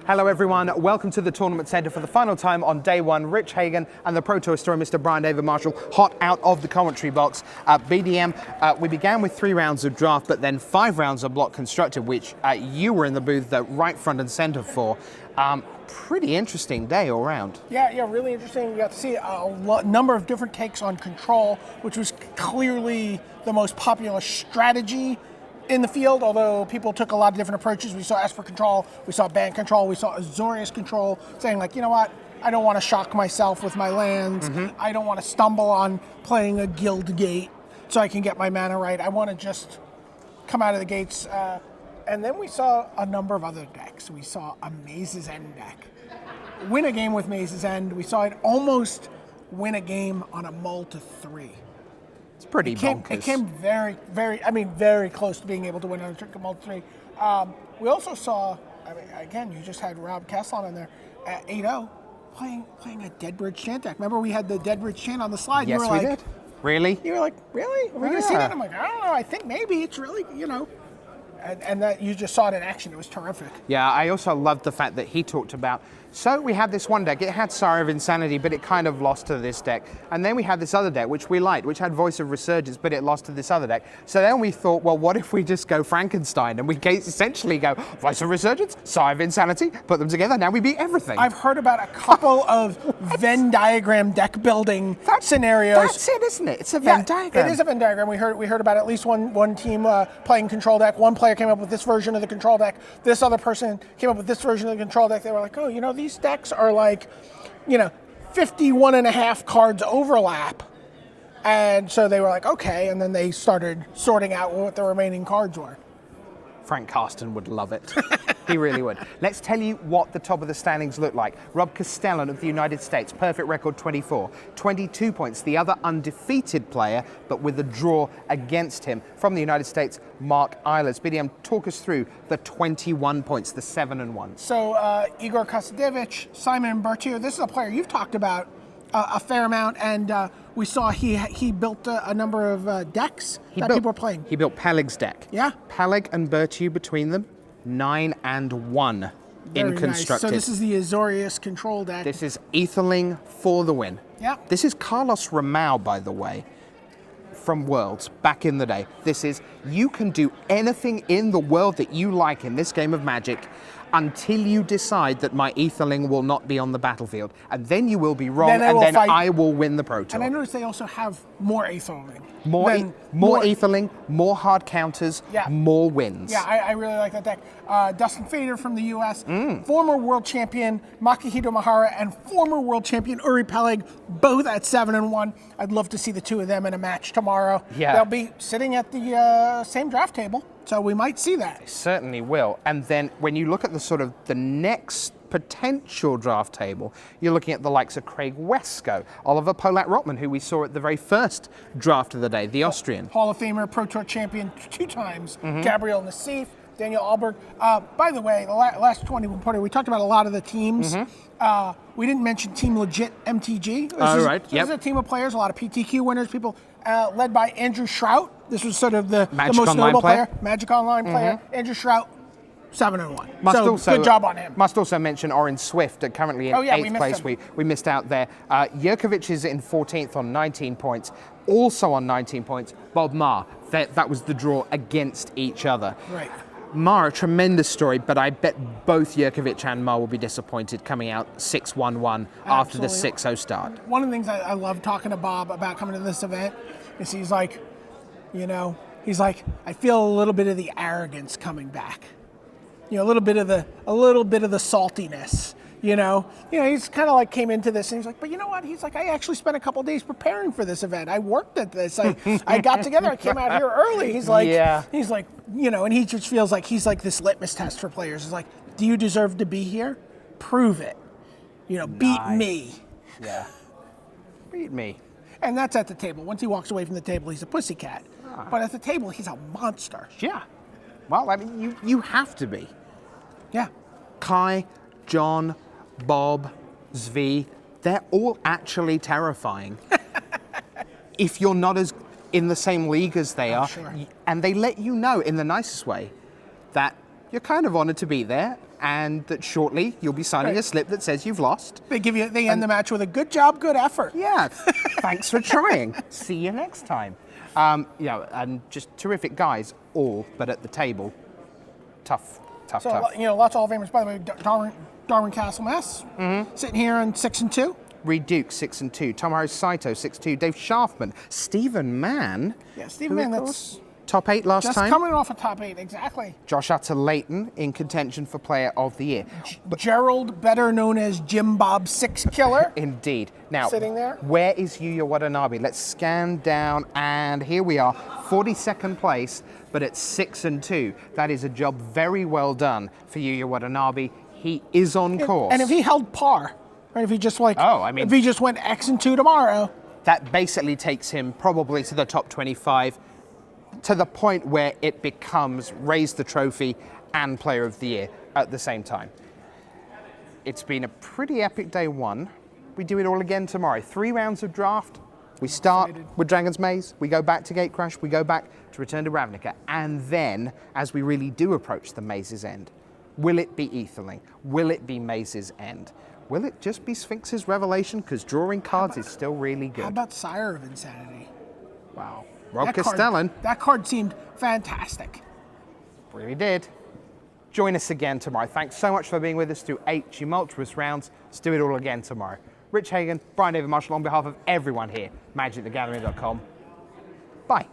Hello everyone, welcome to the Tournament Centre for the final time on day one. Rich Hagon and the Pro Tour historian, Mr. Brian David Marshall, hot out of the commentary box. BDM, we began with 3 rounds of draft, but then 5 rounds of block constructed, which you were in the booth right front and centre for. Pretty interesting day all round. Yeah, really interesting. We got to see a number of different takes on control, which was clearly the most popular strategy in the field, although people took a lot of different approaches. We saw Esper control, we saw Band control, we saw Azorius control, saying like, you know what, I don't want to shock myself with my lands, I don't want to stumble on playing a guild gate so I can get my mana right, I want to just come out of the gates. And then we saw a number of other decks. We saw a Maze's End deck win a game with Maze's End. We saw it almost win a game on a mull to 3. It's pretty bonkers. It came very close to being able to win on a trick of mull to 3. We also saw, again, you just had Rob Castellan in there at 8-0 playing a Deadbridge Chant deck. Remember we had the Deadbridge Chant on the slide? Yes, we did. Really? You were like, really? Are we going to see that? I'm like, I don't know. I think maybe it's really, And that you just saw it in action. It was terrific. Yeah, I also loved the fact that he talked about, so we had this one deck, it had Sire of Insanity, but it kind of lost to this deck. And then we had this other deck, which we liked, which had Voice of Resurgence, but it lost to this other deck. So then we thought, well, what if we just go Frankenstein? And we essentially go Voice of Resurgence, Sire of Insanity, put them together, now we beat everything. I've heard about a couple of Venn diagram deck building scenarios. That's it, isn't it? It's a Venn diagram. It is a Venn diagram. We heard about at least one team playing control deck. One player came up with this version of the control deck. This other person came up with this version of the control deck. They were like, oh, these decks are like, 51 and a half cards overlap. And so they were like, okay. And then they started sorting out what the remaining cards were. Frank Carsten would love it. He really would. Let's tell you what the top of the standings look like. Rob Castellan of the United States, perfect record 24, 22 points. The other undefeated player, but with a draw against him from the United States, Mark Eilers. BDM, talk us through the 21 points, the 7-1. So Igor Kostadevich, Simon Bertier, this is a player you've talked about a fair amount, and we saw he built a number of decks people were playing. He built Peleg's deck. Yeah. Peleg and Bertier between them, 9-1 in constructed. Nice. So this is the Azorius control deck. This is Aetherling for the win. Yeah. This is Carlos Ramau, by the way, from Worlds back in the day. This is, you can do anything in the world that you like in this game of Magic until you decide that my Aetherling will not be on the battlefield. And then you will be wrong, and then I will win the Pro Tour. And I noticed they also have more Aetherling. More Aetherling, more hard counters, more wins. Yeah, I really like that deck. Dustin Fader from the U.S., former world champion Makihito Mahara, and former world champion Uri Peleg, both at 7-1. I'd love to see the two of them in a match tomorrow. Yeah. They'll be sitting at the same draft table, so we might see that. They certainly will. And then when you look at the next potential draft table, you're looking at the likes of Craig Wesco, Oliver Polat-Rotman, who we saw at the very first draft of the day, the Austrian. Hall of Famer, Pro Tour champion 2 times, Gabriel Nassif, Daniel Alberg. By the way, the last 21 pointer, we talked about a lot of the teams. We didn't mention Team Legit MTG. This is a team of players, a lot of PTQ winners, people led by Andrew Shrout. This was sort of the most notable player. Magic Online player. Andrew Shrout, 7-1. Good job on him. Must also mention Orin Swift, currently in 8th place. We missed out there. Jurkovic is in 14th on 19 points. Also on 19 points, Bob Marr. That was the draw against each other. Right. Marr, a tremendous story, but I bet both Jurkovic and Marr will be disappointed coming out 6-1-1 after the 6-0 start. One of the things I love talking to Bob about coming to this event is he's like, I feel a little bit of the arrogance coming back. A little bit of the saltiness. He's kind of like came into this and he's like, but you know what? He's like, I actually spent a couple of days preparing for this event. I worked at this. I got together. I came out here early. He's like, and he just feels like he's like this litmus test for players. He's like, do you deserve to be here? Prove it. Beat me. Yeah. Beat me. And that's at the table. Once he walks away from the table, he's a pussycat. But at the table, he's a monster. Yeah. Well, I mean, you have to be. Yeah. Kai, John, Bob, Zvi, they're all actually terrifying. If you're not as in the same league as they are, sure. And they let you know in the nicest way that you're kind of honored to be there, and that shortly you'll be signing Right. a slip that says you've lost. They end the match with a good job, good effort. Yeah, thanks for trying. See you next time. And just terrific guys, all, but at the table, tough. So lots of Hall of Famers. By the way, Darwin Castle-Mess sitting here on 6-2. Reed Duke, 6-2. Tomohiro Saito, 6-2. Dave Schaffman. Stephen Mann. Yeah, Stephen Mann, that's top 8 last just time. coming off a top 8, exactly. Josh Utter-Leighton in contention for Player of the Year. Gerald, better known as Jim Bob Six Killer. Indeed. Now, Sitting there. where is Yuya Watanabe? Let's scan down, and here we are, 42nd place, but at 6-2. That is a job very well done for Yuya Watanabe. He is on course. And if he held par, right, if he just if he just went X-2 tomorrow, that basically takes him probably to the top 25, to the point where it becomes raise the trophy and Player of the Year at the same time. It's been a pretty epic day one. We do it all again tomorrow. 3 rounds of draft. We start with Dragon's Maze, we go back to Gatecrash, we go back to Return to Ravnica, and then, as we really do approach the Maze's End, will it be Aetherling? Will it be Maze's End? Will it just be Sphinx's Revelation? Because drawing cards is still really good. how about Sire of Insanity? Wow. Rob Castellan That card seemed fantastic. really did. Join us again tomorrow. Thanks so much for being with us through 8 tumultuous rounds. Let's do it all again tomorrow. Rich Hagon, Brian David Marshall, on behalf of everyone here, magicthegathering.com. Bye.